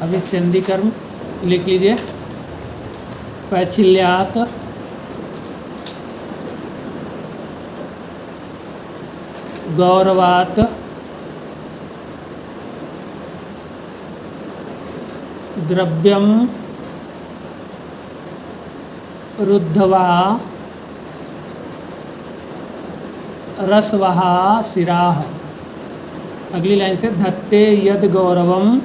अभिसंधि कर्म लिख लीजिए। पैछिल्यात गौरवात द्रव्यम रुद्धवा रसवहा सिराह। अगली लाइन से धत्ते यद गौरवम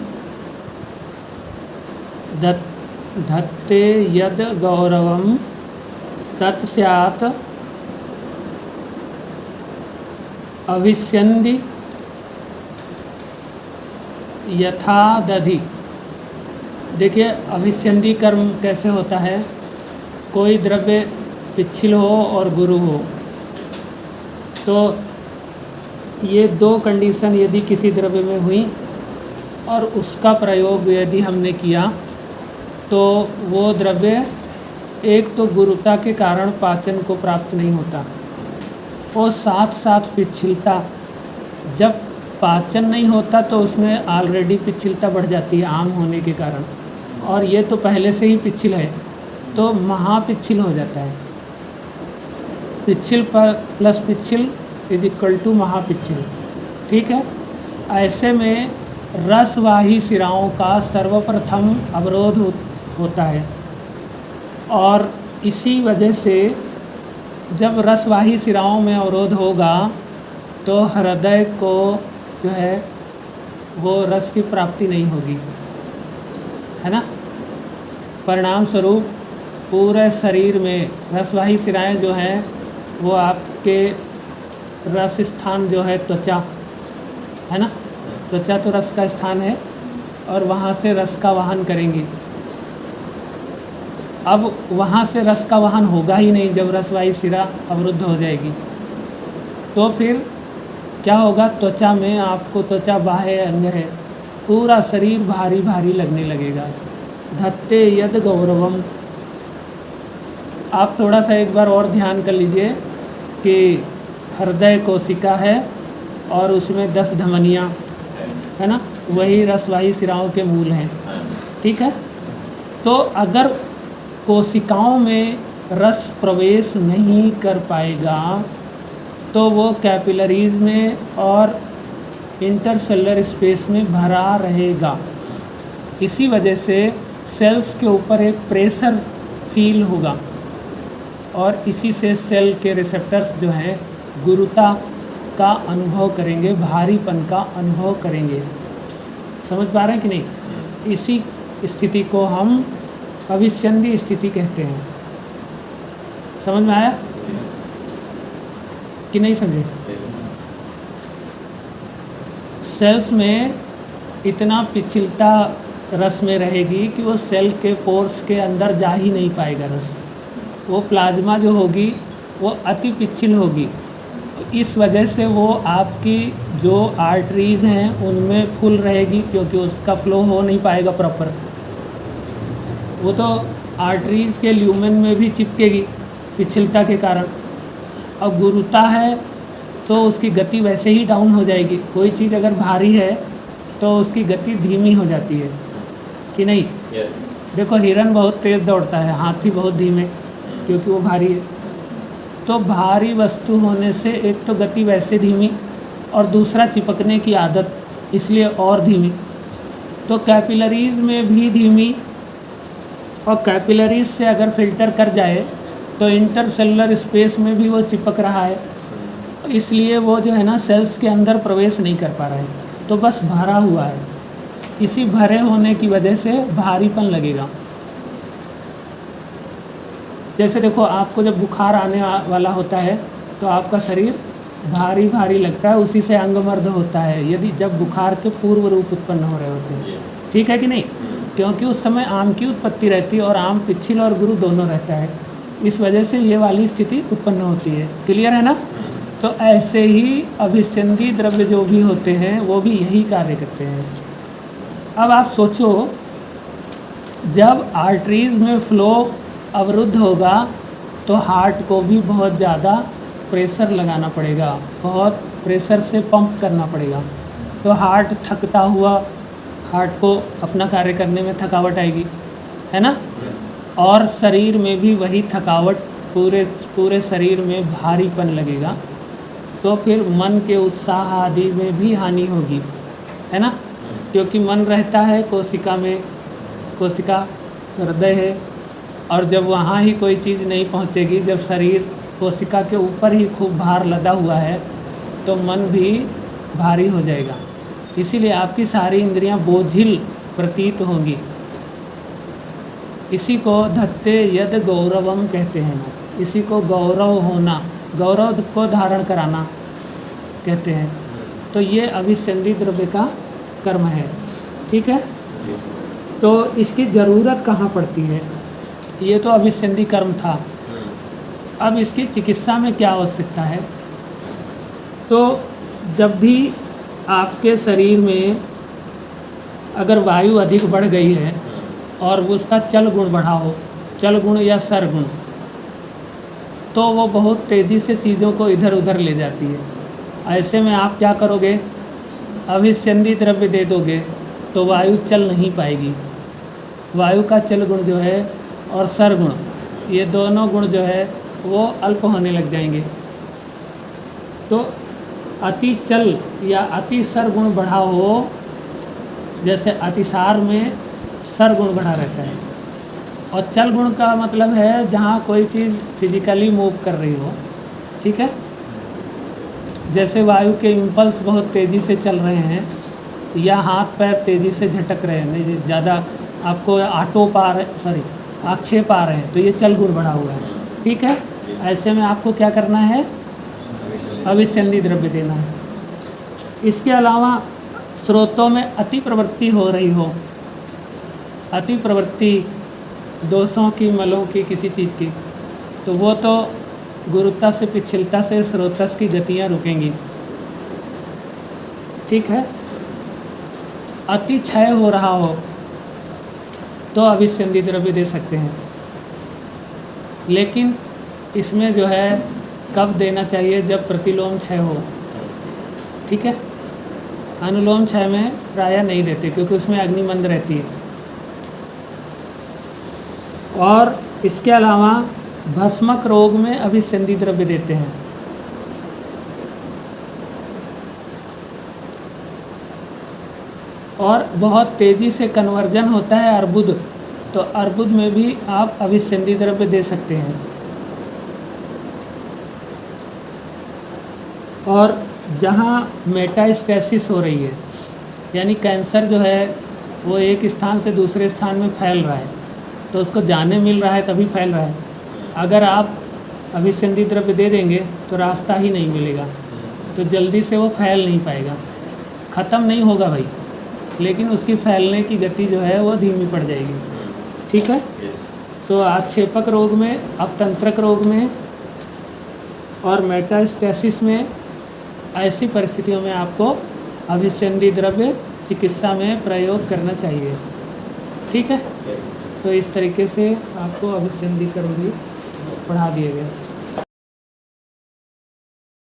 धत्ते यद गौरवम तत्स्यात् अभिस्यन्धि यथा दधि। देखिए अभिस्यन्धि कर्म कैसे होता है, कोई द्रव्य पिच्छिल हो और गुरु हो तो ये दो कंडीशन यदि किसी द्रव्य में हुई और उसका प्रयोग यदि हमने किया तो वो द्रव्य एक तो गुरुता के कारण पाचन को प्राप्त नहीं होता और साथ साथ पिच्छिलता, जब पाचन नहीं होता तो उसमें ऑलरेडी पिच्छिलता बढ़ जाती है आम होने के कारण, और ये तो पहले से ही पिच्छिल है तो महापिच्छिल हो जाता है। पिच्छिल प्लस पिच्छिल इज इक्वल टू महापिच्छिल। ठीक है, ऐसे में रसवाही सिराओं का सर्वप्रथम अवरोध होता है और इसी वजह से जब रसवाही सिराओं में अवरोध होगा तो हृदय को जो है वो रस की प्राप्ति नहीं होगी, है ना। परिणाम स्वरूप पूरे शरीर में रसवाही सिराएं जो हैं वो आपके रस स्थान जो है त्वचा है ना, त्वचा तो रस का स्थान है और वहाँ से रस का वाहन करेंगी। अब वहाँ से रस का वाहन होगा ही नहीं जब रसवाही सिरा अवरुद्ध हो जाएगी तो फिर क्या होगा, त्वचा में आपको, त्वचा बाह्य अंग है, पूरा शरीर भारी भारी लगने लगेगा। धत्ते यद गौरवम। आप थोड़ा सा एक बार और ध्यान कर लीजिए कि हृदय कोशिका है और उसमें 10 धमनियाँ है ना, वही रसवाही सिराओं के मूल हैं। ठीक है, तो अगर कोशिकाओं में रस प्रवेश नहीं कर पाएगा तो वो कैपिलरीज में और इंटरसेलुलर स्पेस में भरा रहेगा। इसी वजह से सेल्स के ऊपर एक प्रेशर फील होगा और इसी से सेल के रिसेप्टर्स जो हैं गुरुता का अनुभव करेंगे, भारीपन का अनुभव करेंगे। समझ पा रहे हैं कि नहीं? इसी स्थिति को हम अभिसंधि स्थिति कहते हैं। समझ में आया कि नहीं समझे? सेल्स में इतना पिछलता रस में रहेगी कि वो सेल के पोर्स के अंदर जा ही नहीं पाएगा रस। वो प्लाज्मा जो होगी वो अति पिछल होगी, इस वजह से वो आपकी जो आर्टरीज़ हैं उनमें फुल रहेगी क्योंकि उसका फ्लो हो नहीं पाएगा प्रॉपर। वो तो आर्टरीज़ के ल्यूमेन में भी चिपकेगी पिछलता के कारण। अब गुरुता है तो उसकी गति वैसे ही डाउन हो जाएगी। कोई चीज़ अगर भारी है तो उसकी गति धीमी हो जाती है कि नहीं? yes. देखो हिरन बहुत तेज़ दौड़ता है, हाथी बहुत धीमे क्योंकि वो भारी है। तो भारी वस्तु होने से एक तो गति वैसे धीमी और दूसरा चिपकने की आदत, इसलिए और धीमी। तो कैपिलरीज़ में भी धीमी, और कैपिलरीज से अगर फिल्टर कर जाए तो इंटरसेलुलर स्पेस में भी वो चिपक रहा है, इसलिए वो जो है ना सेल्स के अंदर प्रवेश नहीं कर पा रहा है, तो बस भरा हुआ है। इसी भरे होने की वजह से भारीपन लगेगा। जैसे देखो आपको जब बुखार आने वाला होता है तो आपका शरीर भारी भारी लगता है, उसी से अंगमर्द होता है यदि जब बुखार के पूर्व रूप उत्पन्न हो रहे होते हैं। ठीक है कि नहीं? क्योंकि उस समय आम की उत्पत्ति रहती है और आम पिछिल और गुरु दोनों रहता है, इस वजह से ये वाली स्थिति उत्पन्न होती है। क्लियर है ना? तो ऐसे ही अभिसंधि द्रव्य जो भी होते हैं वो भी यही कार्य करते हैं। अब आप सोचो, जब आर्टरीज में फ्लो अवरुद्ध होगा तो हार्ट को भी बहुत ज़्यादा प्रेशर लगाना पड़ेगा, बहुत प्रेशर से पंप करना पड़ेगा। तो हार्ट थकता हुआ, हार्ट को अपना कार्य करने में थकावट आएगी, है ना। और शरीर में भी वही थकावट, पूरे शरीर में भारीपन लगेगा, तो फिर मन के उत्साह आदि में भी हानि होगी, है ना। क्योंकि मन रहता है कोशिका में, कोशिका हृदय है, और जब वहाँ ही कोई चीज़ नहीं पहुँचेगी, जब शरीर कोशिका के ऊपर ही खूब भार लदा हुआ है, तो मन भी भारी हो जाएगा। इसीलिए आपकी सारी इंद्रियां बोझिल प्रतीत होंगी। इसी को धत्ते यद गौरवम कहते हैं ना, इसी को गौरव होना, गौरव को धारण कराना कहते हैं। तो ये अभिसंधि द्रव्य का कर्म है, ठीक है। तो इसकी ज़रूरत कहाँ पड़ती है? ये तो अभिसंधि कर्म था। अब इसकी चिकित्सा में क्या आवश्यकता है? तो जब भी आपके शरीर में अगर वायु अधिक बढ़ गई है और उसका चल गुण बढ़ा हो, चल गुण या सर गुण, तो वो बहुत तेज़ी से चीज़ों को इधर उधर ले जाती है। ऐसे में आप क्या करोगे? अभिसंधि द्रव्य दे दोगे तो वायु चल नहीं पाएगी। वायु का चल गुण जो है और सर गुण, ये दोनों गुण जो है वो अल्प होने लग जाएंगे। तो अति चल या अति सर गुण बढ़ा हो, जैसे अतिसार में सर गुण बढ़ा रहता है, और चल गुण का मतलब है जहाँ कोई चीज़ फिजिकली मूव कर रही हो, ठीक है। जैसे वायु के इम्पल्स बहुत तेज़ी से चल रहे हैं, या हाथ पैर तेज़ी से झटक रहे हैं, ज़्यादा आपको आक्षेप आ रहे हैं, तो ये चल गुण बढ़ा हुआ है, ठीक है। ऐसे में आपको क्या करना है? अभिसंधि द्रव्य देना है। इसके अलावा स्रोतों में अति प्रवृत्ति हो रही हो, अति प्रवृत्ति दोषों की, मलों की, किसी चीज़ की, तो वो तो गुरुत्वा से पिछलता से स्रोतस की गतियाँ रुकेंगी, ठीक है। अति क्षय हो रहा हो तो अभिसंधि द्रव्य दे सकते हैं, लेकिन इसमें जो है कब देना चाहिए? जब प्रतिलोम क्षय हो, ठीक है। अनुलोम क्षय में प्रायः नहीं देते क्योंकि उसमें अग्नि मंद रहती है। और इसके अलावा भस्मक रोग में अभिसंधि द्रव्य देते हैं। और बहुत तेज़ी से कन्वर्जन होता है अर्बुद, तो अर्बुद में भी आप अभिसंधि द्रव्य दे सकते हैं। और जहाँ मेटास्टेसिस हो रही है, यानी कैंसर जो है वो एक स्थान से दूसरे स्थान में फैल रहा है, तो उसको जाने मिल रहा है तभी फैल रहा है। अगर आप अभिसंधि द्रव्य दे देंगे तो रास्ता ही नहीं मिलेगा, तो जल्दी से वो फैल नहीं पाएगा। ख़त्म नहीं होगा भाई, लेकिन उसकी फैलने की गति जो है वो धीमी पड़ जाएगी, ठीक है। तो आक्षेपक रोग में, अपतंत्रक रोग में और मेटास्टेसिस में, ऐसी परिस्थितियों में आपको अभिसंधि द्रव्य चिकित्सा में प्रयोग करना चाहिए, ठीक है। तो इस तरीके से आपको अभिसंधि कर्म भी पढ़ा दिए गए।